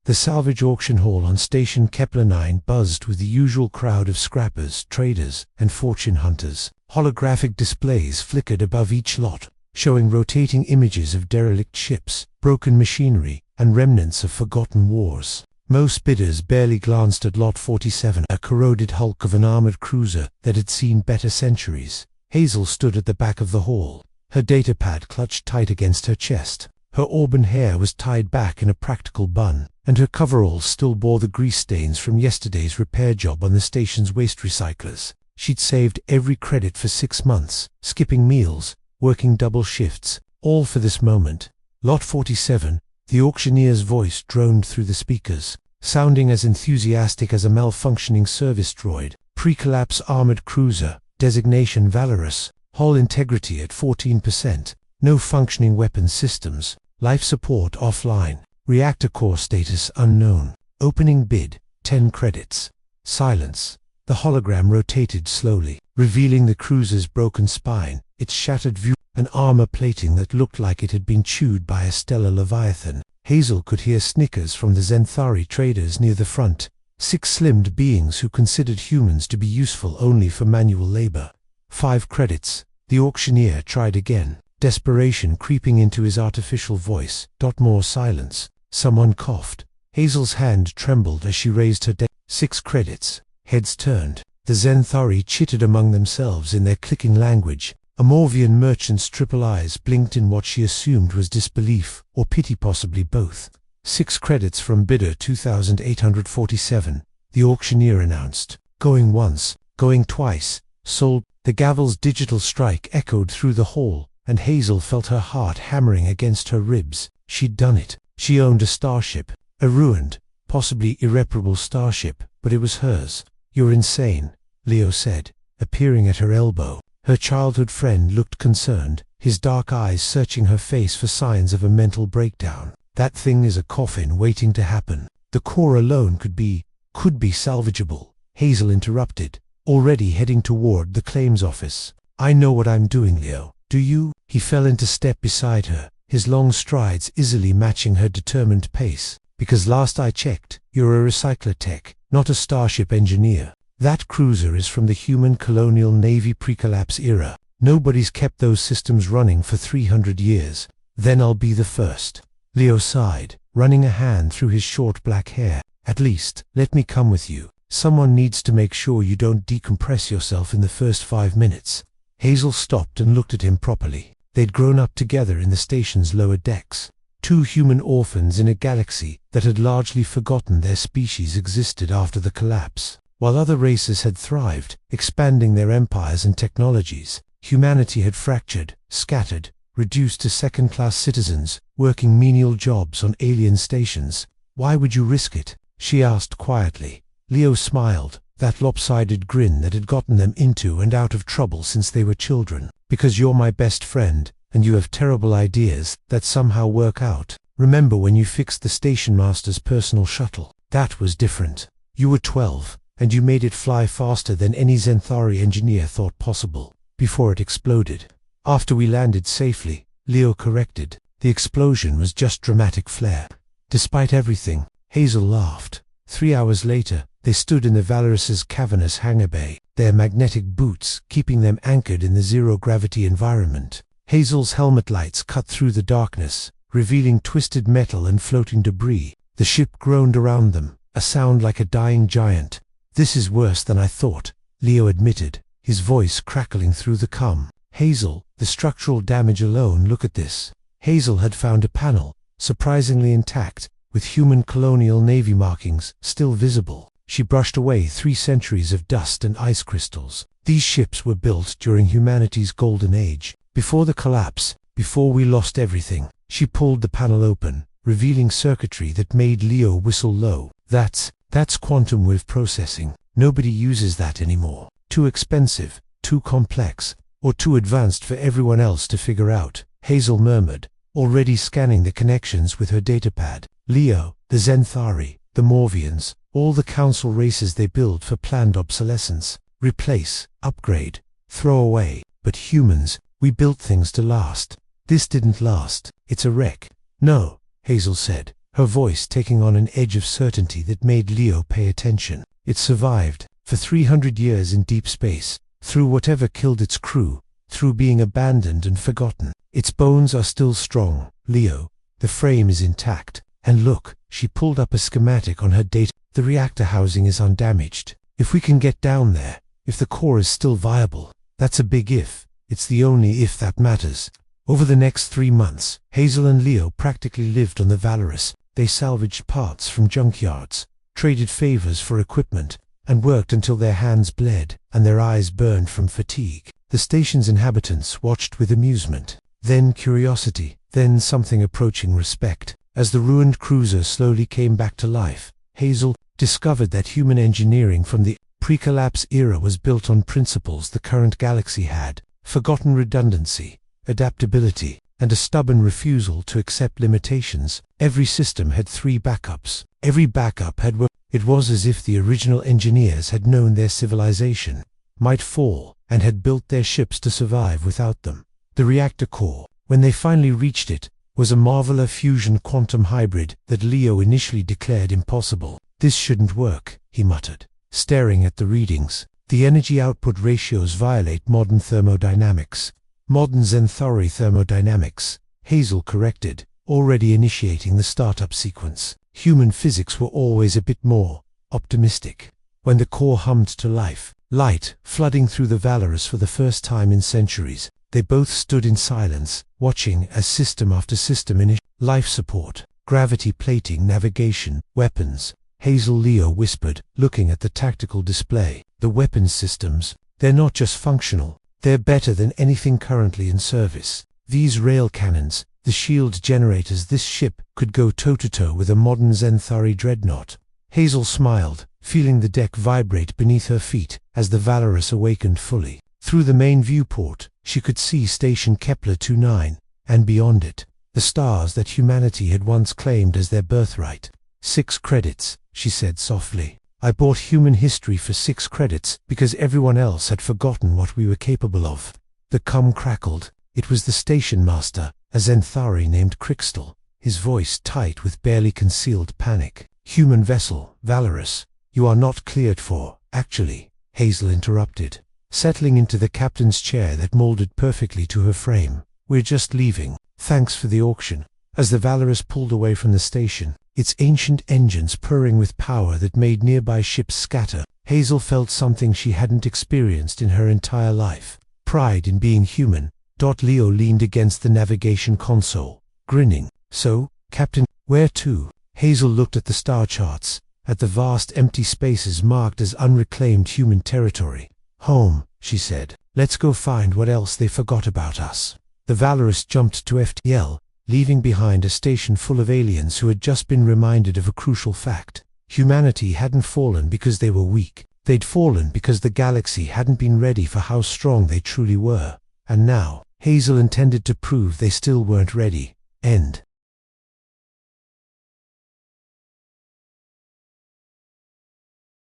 The salvage auction hall on Station Kepler 9 buzzed with the usual crowd of scrappers, traders, and fortune hunters. Holographic displays flickered above each lot, showing rotating images of derelict ships, broken machinery, and remnants of forgotten wars. Most bidders barely glanced at Lot 47, a corroded hulk of an armored cruiser that had seen better centuries. Hazel stood at the back of the hall, her datapad clutched tight against her chest. Her auburn hair was tied back in a practical bun, and her coveralls still bore the grease stains from yesterday's repair job on the station's waste recyclers. She'd saved every credit for 6 months, skipping meals, working double shifts, all for this moment. Lot 47, the auctioneer's voice droned through the speakers, sounding as enthusiastic as a malfunctioning service droid. Pre-collapse armored cruiser, designation Valorous, hull integrity at 14%, no functioning weapons systems, life support offline, reactor core status unknown. Opening bid, 10 credits. Silence. The hologram rotated slowly, revealing the cruiser's broken spine, its shattered view, and armor plating that looked like it had been chewed by a stellar leviathan. Hazel could hear snickers from the Zenthari traders near the front, 6 slimmed beings who considered humans to be useful only for manual labor. 5 credits. The auctioneer tried again, desperation creeping into his artificial voice. More silence. Someone coughed. Hazel's hand trembled as she raised her 6 credits. Heads turned. The Zenthari chittered among themselves in their clicking language. Amorvian merchant's triple eyes blinked in what she assumed was disbelief, or pity, possibly both. 6 credits from bidder 2847, the auctioneer announced. Going once, going twice, sold. The gavel's digital strike echoed through the hall, and Hazel felt her heart hammering against her ribs. She'd done it. She owned a starship, a ruined, possibly irreparable starship, but it was hers. You're insane, Leo said, appearing at her elbow. Her childhood friend looked concerned, his dark eyes searching her face for signs of a mental breakdown. That thing is a coffin waiting to happen. The core alone could be salvageable. Hazel interrupted, already heading toward the claims office. I know what I'm doing, Leo. Do you? He fell into step beside her, his long strides easily matching her determined pace. Because last I checked, you're a recycler tech, not a starship engineer. That cruiser is from the human colonial navy pre-collapse era. Nobody's kept those systems running for 300 years. Then I'll be the first. Leo sighed, running a hand through his short black hair. At least, let me come with you. Someone needs to make sure you don't decompress yourself in the first 5 minutes. Hazel stopped and looked at him properly. They'd grown up together in the station's lower decks. 2 human orphans in a galaxy that had largely forgotten their species existed after the collapse. While other races had thrived, expanding their empires and technologies, humanity had fractured, scattered, reduced to second-class citizens, working menial jobs on alien stations. Why would you risk it? She asked quietly. Leo smiled, that lopsided grin that had gotten them into and out of trouble since they were children. Because you're my best friend, and you have terrible ideas that somehow work out. Remember when you fixed the station master's personal shuttle? That was different. You were 12, and you made it fly faster than any Zenthari engineer thought possible, before it exploded. After we landed safely, Leo corrected. The explosion was just dramatic flair. Despite everything, Hazel laughed. 3 hours later, they stood in the Valoris's cavernous hangar bay, their magnetic boots keeping them anchored in the zero-gravity environment. Hazel's helmet lights cut through the darkness, revealing twisted metal and floating debris. The ship groaned around them, a sound like a dying giant. This is worse than I thought, Leo admitted, his voice crackling through the calm. Hazel, the structural damage alone, look at this. Hazel had found a panel, surprisingly intact, with human colonial navy markings still visible. She brushed away 3 centuries of dust and ice crystals. These ships were built during humanity's golden age, before the collapse, before we lost everything. She pulled the panel open, revealing circuitry that made Leo whistle low. That's quantum wave processing. Nobody uses that anymore. Too expensive, too complex, or too advanced for everyone else to figure out, Hazel murmured, already scanning the connections with her datapad. Leo, the Zenthari, the Morvians, all the council races they build for planned obsolescence. Replace, upgrade, throw away. But humans, we built things to last. This didn't last. It's a wreck. No, Hazel said, her voice taking on an edge of certainty that made Leo pay attention. It survived, for 300 years in deep space, through whatever killed its crew, through being abandoned and forgotten. Its bones are still strong, Leo. The frame is intact. And look, she pulled up a schematic on her data. The reactor housing is undamaged. If we can get down there, if the core is still viable, that's a big if. It's the only if that matters. Over the next 3 months, Hazel and Leo practically lived on the Valorous. They salvaged parts from junkyards, traded favors for equipment, and worked until their hands bled and their eyes burned from fatigue. The station's inhabitants watched with amusement, then curiosity, then something approaching respect. As the ruined cruiser slowly came back to life, Hazel discovered that human engineering from the pre-collapse era was built on principles the current galaxy had: forgotten redundancy, adaptability, and a stubborn refusal to accept limitations. Every system had 3 backups. Every backup had worked. It was as if the original engineers had known their civilization might fall and had built their ships to survive without them. The reactor core, when they finally reached it, was a Marveler fusion quantum hybrid that Leo initially declared impossible. This shouldn't work, he muttered, staring at the readings. The energy output ratios violate modern thermodynamics. Modern Zenthori thermodynamics, Hazel corrected, already initiating the startup sequence. Human physics were always a bit more optimistic. When the core hummed to life, light flooding through the Valorous for the first time in centuries, they both stood in silence, watching as system after system initiated life support, gravity plating, navigation, weapons. Hazel Leo whispered, looking at the tactical display. The weapons systems, they're not just functional, they're better than anything currently in service. These rail cannons, the shield generators, this ship could go toe-to-toe with a modern Zenthari dreadnought. Hazel smiled, feeling the deck vibrate beneath her feet as the Valorous awakened fully. Through the main viewport, she could see Station Kepler-29, and beyond it, the stars that humanity had once claimed as their birthright. 6 credits, she said softly. I bought human history for 6 credits because everyone else had forgotten what we were capable of. The cum crackled. It was the station master, a Zenthari named Crystal, his voice tight with barely concealed panic. Human vessel, Valorous, you are not cleared for. Actually, Hazel interrupted, settling into the captain's chair that molded perfectly to her frame. We're just leaving. Thanks for the auction. As the Valorous pulled away from the station, its ancient engines purring with power that made nearby ships scatter, Hazel felt something she hadn't experienced in her entire life. Pride in being human. Leo leaned against the navigation console, grinning. So, Captain, where to? Hazel looked at the star charts, at the vast empty spaces marked as unreclaimed human territory. Home, she said. Let's go find what else they forgot about us. The Valorous jumped to FTL, leaving behind a station full of aliens who had just been reminded of a crucial fact. Humanity hadn't fallen because they were weak. They'd fallen because the galaxy hadn't been ready for how strong they truly were. And now, Hazel intended to prove they still weren't ready. End.